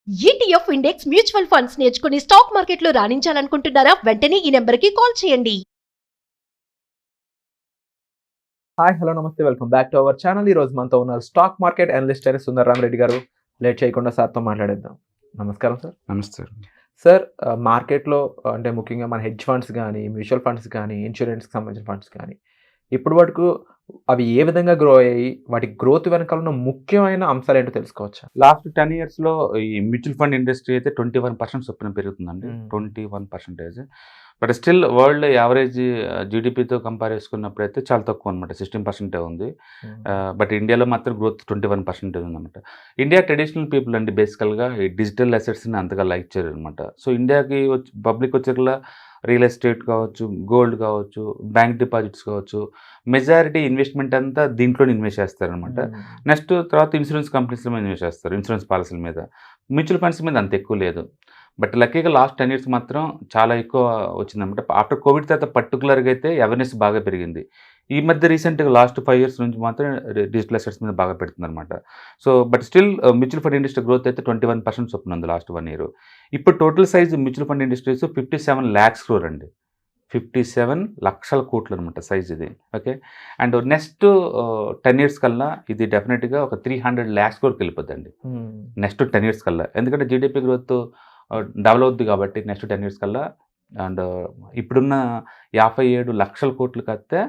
ETF index mutual funds నేర్చుకుని stock మార్కెట్లో రాణించాలనుకుంటున్నారా? వెంటనే ఈ నెంబర్కి కాల్ చేయండి. హాయ్ హలో నమస్తే, welcome back to our channel. ఈ రోజు మనతో ఉన్నారు స్టాక్ మార్కెట్ అనలిస్ట్ అయిన సుందరరామ్ రెడ్డి గారు. లేట్ చేయకుండా సార్తో మాట్లాడేద్దాం. నమస్కారం సార్. నమస్తే. సార్, మార్కెట్లో అంటే ముఖ్యంగా మన హెడ్జ్ ఫండ్స్ కానీ, మ్యూచువల్ ఫండ్స్ కానీ, ఇన్సూరెన్స్కి సంబంధించిన ఫండ్స్ కానీ ఇప్పటి వరకు అవి ఏ విధంగా గ్రో అయ్యాయి, వాటి గ్రోత్ వెనకాల ఉన్న ముఖ్యమైన అంశాలు ఏంటో తెలుసుకోవచ్చా? లాస్ట్ 10 yearsలో ఈ మ్యూచువల్ ఫండ్ ఇండస్ట్రీ అయితే 21% చొప్పున పెరుగుతుందండి. 21%. బట్ స్టిల్ వరల్డ్ యావరేజ్ జీడిపితో కంపేర్ చేసుకున్నప్పుడు అయితే చాలా తక్కువ అనమాట. 16% ఉంది. బట్ ఇండియాలో మాత్రం గ్రోత్ 21% ఉందన్నమాట. ఇండియా ట్రెడిషనల్ పీపుల్ అండి, బేసికల్గా ఈ డిజిటల్ అసెట్స్ని అంతగా లైక్ చేయరు అనమాట. సో ఇండియాకి పబ్లిక్ వచ్చేలా రియల్ ఎస్టేట్ కావచ్చు, గోల్డ్ కావచ్చు, బ్యాంక్ డిపాజిట్స్ కావచ్చు, మెజారిటీ ఇన్వెస్ట్మెంట్ అంతా దీంట్లోనే ఇన్వెస్ట్ చేస్తారనమాట. నెక్స్ట్ తర్వాత ఇన్సూరెన్స్ కంపెనీస్లో మీద ఇన్వెస్ట్ చేస్తారు, ఇన్సూరెన్స్ పాలసీల మీద. మ్యూచువల్ ఫండ్స్ మీద అంత ఎక్కువ లేదు. బట్ లక్కీగా లాస్ట్ 10 years మాత్రం చాలా ఎక్కువ వచ్చిందనమాట. ఆఫ్టర్ కోవిడ్ తర్వాత పర్టికులర్గా అయితే అవేర్నెస్ బాగా పెరిగింది. ఈ మధ్య రీసెంట్గా లాస్ట్ 5 years నుంచి మాత్రం డిజిటల్ అసెట్స్ మీద బాగా పెడుతుందన్నమాట. So but still mutual fund industry growth అయితే 21% చొప్పున ఉంది లాస్ట్ 1 year. ఇప్పుడు total size mutual fund industries 57 lakhs crore అండి. 57 లక్షల కోట్లు అనమాట సైజ్ ఇది. ఓకే. అండ్ నెక్స్ట్ 10 years కల్లా ఇది డెఫినెట్గా ఒక 300 lakhs crore వెళ్ళిపోద్దండి నెక్స్ట్ 10 years కల్లా. ఎందుకంటే జీడిపి గ్రోత్ డబల్ అవుద్ది కాబట్టి నెక్స్ట్ 10 years కల్లా. అండ్ ఇప్పుడున్న 57 లక్షల కోట్లు కడితే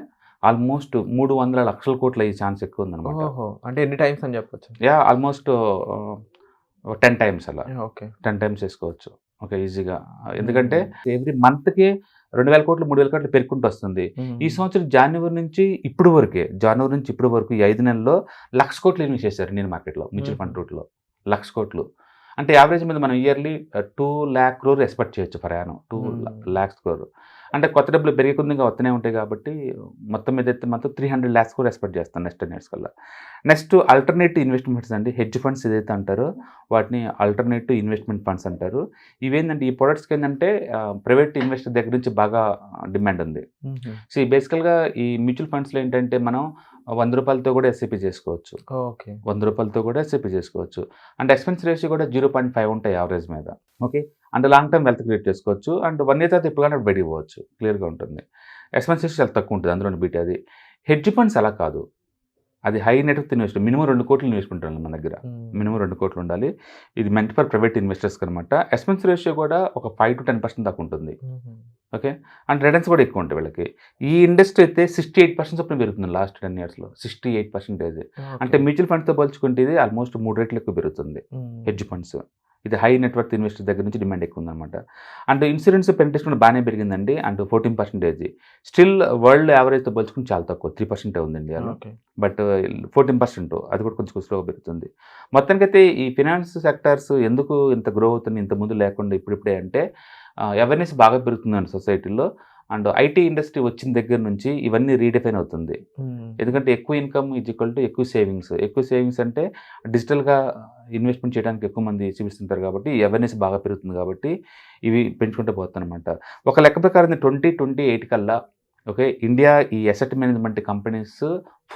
ఆల్మోస్ట్ 300 లక్షల కోట్లు అయ్యే ఛాన్స్ ఎక్కువ ఉందన్నమాట. అంటే ఎన్ని టైమ్స్ అని చెప్పొచ్చు? ఆల్మోస్ట్ 10 times అలా. ఓకే, 10 times వేసుకోవచ్చు. ఓకే, ఈజీగా. ఎందుకంటే ఎవ్రీ మంత్కి 2,000 కోట్లు 3,000 కోట్లు పెరుగుకుంటూ వస్తుంది. ఈ సంవత్సరం జనవరి నుంచి ఇప్పుడు వరకు ఈ 5 నెలల్లో 1,00,000 కోట్లు ఇన్వెస్ట్ చేశారు ఇండియన్ మార్కెట్లో మ్యూచువల్ ఫండ్ రూట్లో. 1,00,000 కోట్లు అంటే యావరేజ్ మీద మనం ఇయర్లీ 2 lakh crore ఎక్స్పెక్ట్ చేయొచ్చు ఫర్ యానం. 2 lakhs crore అంటే కొత్త డబ్బులు పెరిగే కొద్దిగా వస్తూనే ఉంటాయి కాబట్టి మొత్తం మీద అయితే మాత్రం 300 lakhs crore ఎక్స్పెక్ట్ చేస్తాను నెక్స్ట్ 10 years కల్లా. నెక్స్ట్ ఆల్టర్నేటివ్ ఇన్వెస్ట్మెంట్స్ అండి. హెడ్జ్ ఫండ్స్ ఏదైతే అంటారో వాటిని ఆల్టర్నేటివ్ ఇన్వెస్ట్మెంట్ ఫండ్స్ అంటారు. ఇవేంటంటే ఈ ప్రొడక్ట్స్కి ఏంటంటే ప్రైవేట్ ఇన్వెస్టర్ దగ్గర నుంచి బాగా డిమాండ్ ఉంది. సో ఈ బేసికల్గా ఈ మ్యూచువల్ ఫండ్స్లో ఏంటంటే మనం 100 రూపాయలతో కూడా ఎస్ఐపి చేసుకోవచ్చు. ఓకే, 100 రూపాయలతో కూడా ఎస్ఐపి చేసుకోవచ్చు. అండ్ ఎక్స్పెన్స్ రేషియో కూడా 0.5 ఉంటాయి యావరేజ్ మీద. Okay. And long term wealth create చేసుకోవచ్చు. అండ్ 1 year తర్వాత ఎప్పుడు కానీ బయటికి పోవచ్చు, క్లియర్గా ఉంటుంది. ఎక్స్పెన్స్ రేషియో చాలా తక్కువ ఉంటుంది అందులో బీట్. అది హెడ్జ్ ఫండ్స్ అలా కాదు, అది హై నెట్వర్క్ ఇన్వెస్టర్. మినిమం 2 కోట్లు ఇన్వెస్ట్మెంట్ ఉండాలి మన దగ్గర. మినిమం 2 కోట్లు ఉండాలి. ఇది మెంట్ ఫర్ ప్రైవేట్ ఇన్వెస్టర్స్కి అనమాట. ఎక్స్పెన్స్ రేషియో కూడా ఒక 5 to 10% దాకా ఉంటుంది. ఓకే. అండ్ రిటర్న్స్ కూడా ఎక్కువ ఉంటాయి వీళ్ళకి. ఈ ఇండస్ట్రీ అయితే 68% చొప్పున పెరుగుతుంది లాస్ట్ 10 yearsలో. 68%. అంటే మ్యూచువల్ ఫండ్స్తో పోల్చుకుంటే ఇది ఆల్మోస్ట్ 3 రెట్లు ఎక్కువ పెరుగుతుంది హెడ్జ్ ఫండ్స్. ఇది హై నెట్వర్క్ ఇన్వెస్టర్ దగ్గర నుంచి డిమాండ్ ఎక్కువ ఉందన్నమాట. అండ్ ఇన్సూరెన్స్ పెనిట్రేషన్ బాగానే పెరిగిందండి. అండ్ 14%. స్టిల్ వరల్డ్ యావరేజ్తో పోల్చుకుని చాలా తక్కువ, 3% ఉంది ఇండియాలో. బట్ 14% అది కూడా కొంచెం స్లోగా పెరుగుతుంది. మొత్తానికైతే ఈ ఫినాన్స్ సెక్టార్స్ ఎందుకు ఇంత గ్రో అవుతుంది ఇంత ముందు లేకుండా ఇప్పుడిప్పుడే అంటే అవేర్నెస్ బాగా పెరుగుతుందండి సొసైటీలో. అండ్ ఐటీ ఇండస్ట్రీ వచ్చిన దగ్గర నుంచి ఇవన్నీ రీడిఫైన్ అవుతుంది. ఎందుకంటే ఎక్కువ ఇన్కమ్ ఈజ్ ఈక్వల్ టు ఎక్కువ సేవింగ్స్. ఎక్కువ సేవింగ్స్ అంటే డిజిటల్గా ఇన్వెస్ట్మెంట్ చేయడానికి ఎక్కువ మంది చూపిస్తుంటారు కాబట్టి అవేర్నెస్ బాగా పెరుగుతుంది కాబట్టి ఇవి పెంచుకుంటూ పోతాయి అనమాట. ఒక లెక్క ప్రకారం 2028 కల్లా ఓకే ఇండియా ఈ asset management companies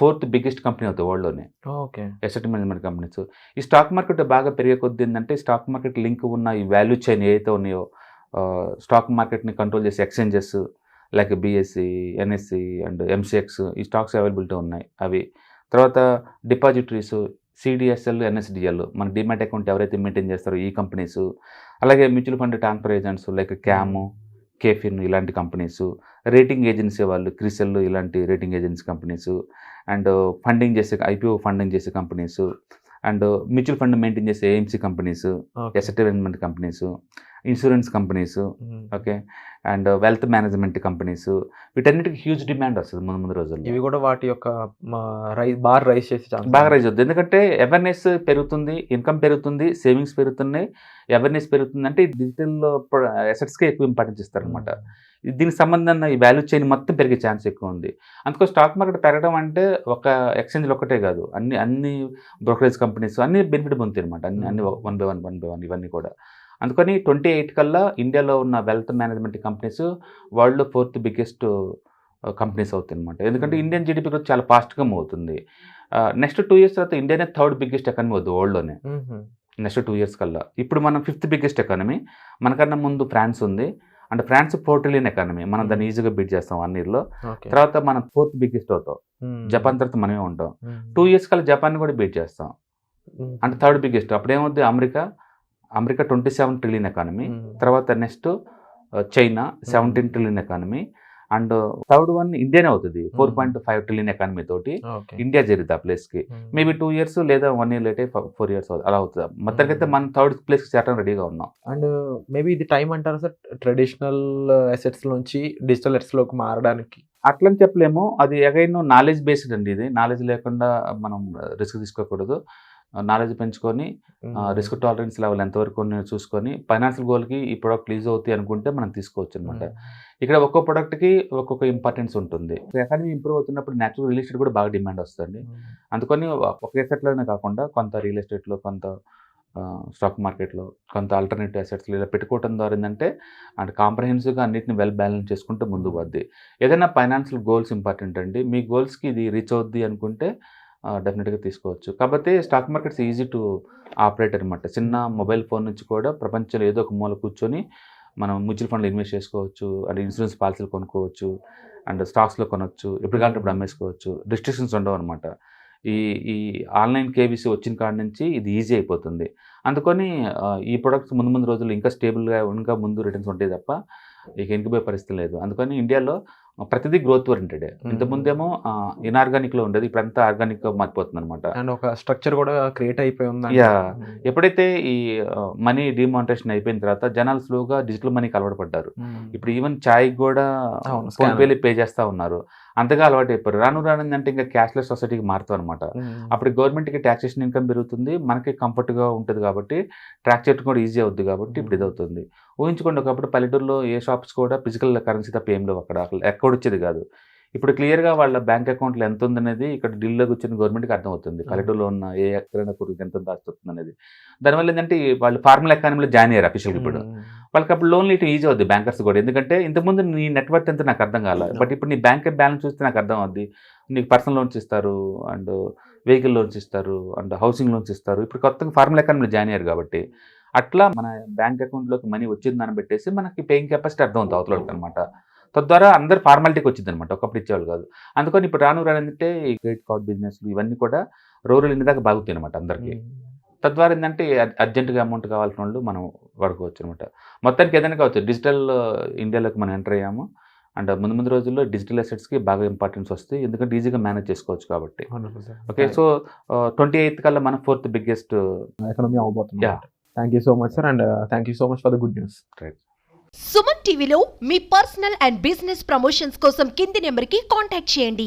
4th biggest company అవుతుంది వరల్డ్లోనే. Okay, asset management companies. ఈ స్టాక్ మార్కెట్ బాగా పెరిగే కొద్ది ఏంటంటే స్టాక్ మార్కెట్ లింక్ ఉన్న ఈ వాల్యూ చైన్ ఏదైతే ఉన్నాయో స్టాక్ మార్కెట్ని కంట్రోల్ చేసే exchanges like BSE, NSE and MCX ఈ స్టాక్స్ అవైలబిలిటీ ఉన్నాయి అవి. తర్వాత డిపాజిటరీస్ సిడిఎస్ఎల్, ఎన్ఎస్డిఎల్ మన డిమాట్ అకౌంట్ ఎవరైతే మెయింటైన్ చేస్తారో ఈ కంపెనీస్. అలాగే mutual fund transfer agents like క్యామ్, కేఫిన్ ఇలాంటి కంపెనీస్. రేటింగ్ ఏజెన్సీ వాళ్ళు క్రిసెల్ ఇలాంటి rating agency companies. And funding చేసే ఐపీఓ ఫండింగ్ చేసే companies. And mutual fund maintain చేసే AMC companies, asset management companies, insurance companies. Okay. And wealth management companies. వీటన్నిటికి huge demand వస్తుంది ముందు రోజుల్లో. ఇవి కూడా వాటి యొక్క బాగా రైజ్ చేసే బాగా రైజ్ అవుతుంది. ఎందుకంటే అవేర్నెస్ పెరుగుతుంది, ఇన్కమ్ పెరుగుతుంది, సేవింగ్స్ పెరుగుతున్నాయి, అవేర్నెస్ పెరుగుతుంది. అంటే డిజిటల్ అసెట్స్కే ఎక్కువ ఇంపార్టెన్స్ ఇస్తారనమాట. దీనికి సంబంధం ఈ వాల్యూ చైన్ మొత్తం పెరిగే ఛాన్స్ ఎక్కువ ఉంది. అందుకో స్టాక్ మార్కెట్ పెరగడం అంటే ఒక ఎక్స్చేంజ్లు ఒకటే కాదు, అన్ని బ్రోకరేజ్ కంపెనీస్ అన్ని బెనిఫిట్ పొందుతాయి అనమాట. అన్ని 1 by 1 ఇవన్నీ కూడా. అందుకని 28 కల్లా ఇండియాలో ఉన్న వెల్త్ మేనేజ్మెంట్ కంపెనీస్ వరల్డ్లో 4th biggest కంపెనీస్ అవుతాయి అనమాట. ఎందుకంటే ఇండియన్ జీడిపి గ్రోత్ చాలా ఫాస్ట్గా మూవ్ అవుతుంది. నెక్స్ట్ 2 years తర్వాత ఇండియానే 3rd biggest ఎకానమీ అవుతుంది వరల్డ్లోనే. నెక్స్ట్ 2 ఇయర్స్ కల్లా. ఇప్పుడు మనం 5th బిగ్గెస్ట్ ఎకానమీ. మనకన్నా ముందు ఫ్రాన్స్ ఉంది. And France 4 trillion economy. మనం దాన్ని ఈజీగా బీట్ చేస్తాం 1 ఇయర్లో. ఓకే. తర్వాత మనం 4th బిగ్గెస్ట్ అవుతాం. జపాన్ తర్వాత మనమే ఉంటాం. 2 ఇయర్స్ కల్లా జపాన్ కూడా బీట్ చేస్తాం. అంటే 3rd బిగ్గెస్ట్. అప్పుడేమవుద్ది అమెరికా 27 ట్రిలియన్ ఎకానమీ. తర్వాత next China 17 trillion economy. And third one ఇండియానే అవుతుంది 4.5 ట్రిలియన్ ఎకానమీ తోటి. ఇండియా చేరుద్ది ఆ ప్లేస్కి. మేబీ 2 ఇయర్స్ లేదా 1 ఇయర్ లేట్ 4 ఇయర్స్ అలా అవుతుంది. మొత్తానికైతే మనం 3rd ప్లేస్కి చేరడం రెడీగా ఉన్నాం. అండ్ మేబీ ఇది టైం అంటారా సార్, ట్రెడిషనల్ అసెట్స్ నుంచి డిజిటల్ అసెట్స్లోకి మారడానికి? అట్లని చెప్పలేము. అది అగైన్ నాలెడ్జ్ బేస్డ్ అండి. ఇది నాలెడ్జ్ లేకుండా మనం రిస్క్ తీసుకోకూడదు. నాలెడ్జ్ పెంచుకొని రిస్క్ టాలరెన్స్ లెవెల్ ఎంతవరకు చూసుకొని ఫైనాన్షియల్ గోల్కి ఈ ప్రోడక్ట్ లీజ్ అవుతాయి అనుకుంటే మనం తీసుకోవచ్చు అనమాట. ఇక్కడ ఒక్కో ప్రోడక్ట్కి ఒక్కొక్క ఇంపార్టెన్స్ ఉంటుంది. ఎకానమీ ఇంప్రూవ్ అవుతున్నప్పుడు న్యాచురల్ రియల్ ఎస్టేట్ కూడా బాగా డిమాండ్ వస్తుంది. అందుకని ఒక ఎసెట్లోనే కాకుండా కొంత రియల్ ఎస్టేట్లో, కొంత స్టాక్ మార్కెట్లో, కొంత ఆల్టర్నేటివ్ అసెట్స్లో ఇలా పెట్టుకోవడం ద్వారా ఏంటంటే అండ్ కాంప్రహెన్సివ్గా అన్నిటిని వెల్ బ్యాలెన్స్ చేసుకుంటూ ముందుకు పోద్ది. ఏదైనా ఫైనాన్షియల్ గోల్స్ ఇంపార్టెంట్ అండి. మీ గోల్స్కి ఇది రీచ్ అవుద్ది అనుకుంటే డెఫినెట్గా తీసుకోవచ్చు. కాబట్టి stock markets easy to operate అనమాట. చిన్న మొబైల్ ఫోన్ నుంచి కూడా ప్రపంచంలో ఏదో ఒక మూల కూర్చొని మనం మ్యూచువల్ ఫండ్లో ఇన్వెస్ట్ చేసుకోవచ్చు, అండ్ ఇన్సూరెన్స్ పాలసీలు కొనుక్కోవచ్చు, అండ్ స్టాక్స్లో కొనవచ్చు, ఎప్పుడు కావాలంటే ఇప్పుడు అమ్మేసుకోవచ్చు. రిస్ట్రిక్షన్స్ ఉండవు అనమాట. ఈ ఆన్లైన్ కేవీసీ వచ్చిన కాడి నుంచి ఇది ఈజీ అయిపోతుంది. అందుకని ఈ ప్రొడక్ట్స్ ముందు రోజులు ఇంకా స్టేబుల్గా ఇంకా ముందు రిటర్న్స్ ఉంటాయి తప్ప ఇక ఇంకిపోయే పరిస్థితి లేదు. అందుకని ఇండియాలో ప్రతిదీ గ్రోత్ ఓరియంటెడే. ఇంతకుముందేమో ఇన్ఆర్గానిక్లో ఉండేది, ఇప్పుడంతా ఆర్గానిక్గా మారిపోతుంది అనమాట. అండ్ ఒక స్ట్రక్చర్ కూడా క్రియేట్ అయిపోయి ఉంది. యా, ఎప్పుడైతే ఈ మనీ డిమానిటైజేషన్ అయిపోయిన తర్వాత జనాలు స్లోగా డిజిటల్ మనీకి అలవాటు పడ్డారు. ఇప్పుడు ఈవెన్ చాయ్ కూడా ఫోన్పేలో పే చేస్తూ ఉన్నారు. అంతగా అలవాటు అయిపోయారు. రాను అంటే ఇంకా క్యాష్లెస్ సొసైటీకి మారుతాం అనమాట. అప్పుడు గవర్నమెంట్కి ట్యాక్సేషన్ ఇన్కమ్ పెరుగుతుంది, మనకి కంఫర్ట్గా ఉంటుంది కాబట్టి ట్రాక్ చేయడం కూడా ఈజీ అవుద్ది. కాబట్టి ఇప్పుడు ఇది అవుతుంది. ఊహించుకోండి, ఒకప్పుడు పల్లెటూరులో ఏ షాప్స్ కూడా ఫిజికల్ కరెన్సీ తప్ప ఏం లేవు. అక్కడ ఎక్కడ వచ్చేది కాదు. ఇప్పుడు క్లియర్గా వాళ్ళ బ్యాంక్ అకౌంట్లో ఎంత ఉందనేది ఇక్కడ ఢిల్లీలోకి వచ్చిన గవర్నమెంట్కి అర్థమవుతుంది. పల్లెటూరులో ఉన్న ఏ ఎక్కడైనా పురుగుకి ఎంత దాచుతుంది అనేది. దానివల్ల ఏంటంటే వాళ్ళు ఫార్మల్ ఎకానమీలో జాయిన్ అయ్యారు అఫీషియల్గా. ఇప్పుడు వాళ్ళకి అప్పుడు లోన్లు ఇటు ఈజీ అవుద్ది బ్యాంకర్స్ కూడా. ఎందుకంటే ఇంతకుముందు నీ నెట్వర్క్ ఎంత నాకు అర్థం కాలేదు, బట్ ఇప్పుడు నీ బ్యాంక్ బ్యాలెన్స్ చూస్తే నాకు అర్థం అవుద్ది. నీకు పర్సనల్ లోన్స్ ఇస్తారు, అండ్ వెహికల్ లోన్స్ ఇస్తారు, అండ్ హౌసింగ్ లోన్స్ ఇస్తారు. ఇప్పుడు కొత్తగా ఫార్మల్ ఎకానమీలో జాయిన్ అయ్యారు కాబట్టి అట్లా మన బ్యాంక్ అకౌంట్లోకి మనీ వచ్చిందని పెట్టేసి మనకి పేయింగ్ కెపాసిటీ అర్థం అవుతుంది అవతలకి అనమాట. తద్వారా అందరు ఫార్మాలిటీకి వచ్చింది అనమాట, ఒకప్పుడు ఇచ్చేవాళ్ళు కాదు. అందుకని ఇప్పుడు రానంటే ఈ క్రెడిట్ కార్డ్ బిజినెస్లు ఇవన్నీ కూడా రూరల్ ఇండియా దాకా బాగుతాయి అనమాట అందరికీ. తద్వారా ఏంటంటే అర్జెంటుగా అమౌంట్ కావాల్సిన వాళ్ళు మనం వాడుకోవచ్చు అనమాట. మొత్తానికి ఏదైనా కావచ్చు. డిజిటల్ ఇండియాలోకి మనం ఎంటర్ అయ్యాము. అండ్ ముందు రోజుల్లో డిజిటల్ అసెట్స్కి బాగా ఇంపార్టెన్స్ వస్తాయి, ఎందుకంటే ఈజీగా మేనేజ్ చేసుకోవచ్చు కాబట్టి. ఓకే, సో 28th కల్లా మన 4th బిగ్గెస్ట్ ఎకానమీ అవబోతుంది. Thank you so much sir, and thank you so much for the good news. Right. Suman టీవీలో మీ పర్సనల్ అండ్ బిజినెస్ ప్రమోషన్స్ కోసం కింది నెంబర్కి కాంటాక్ట్ చేయండి.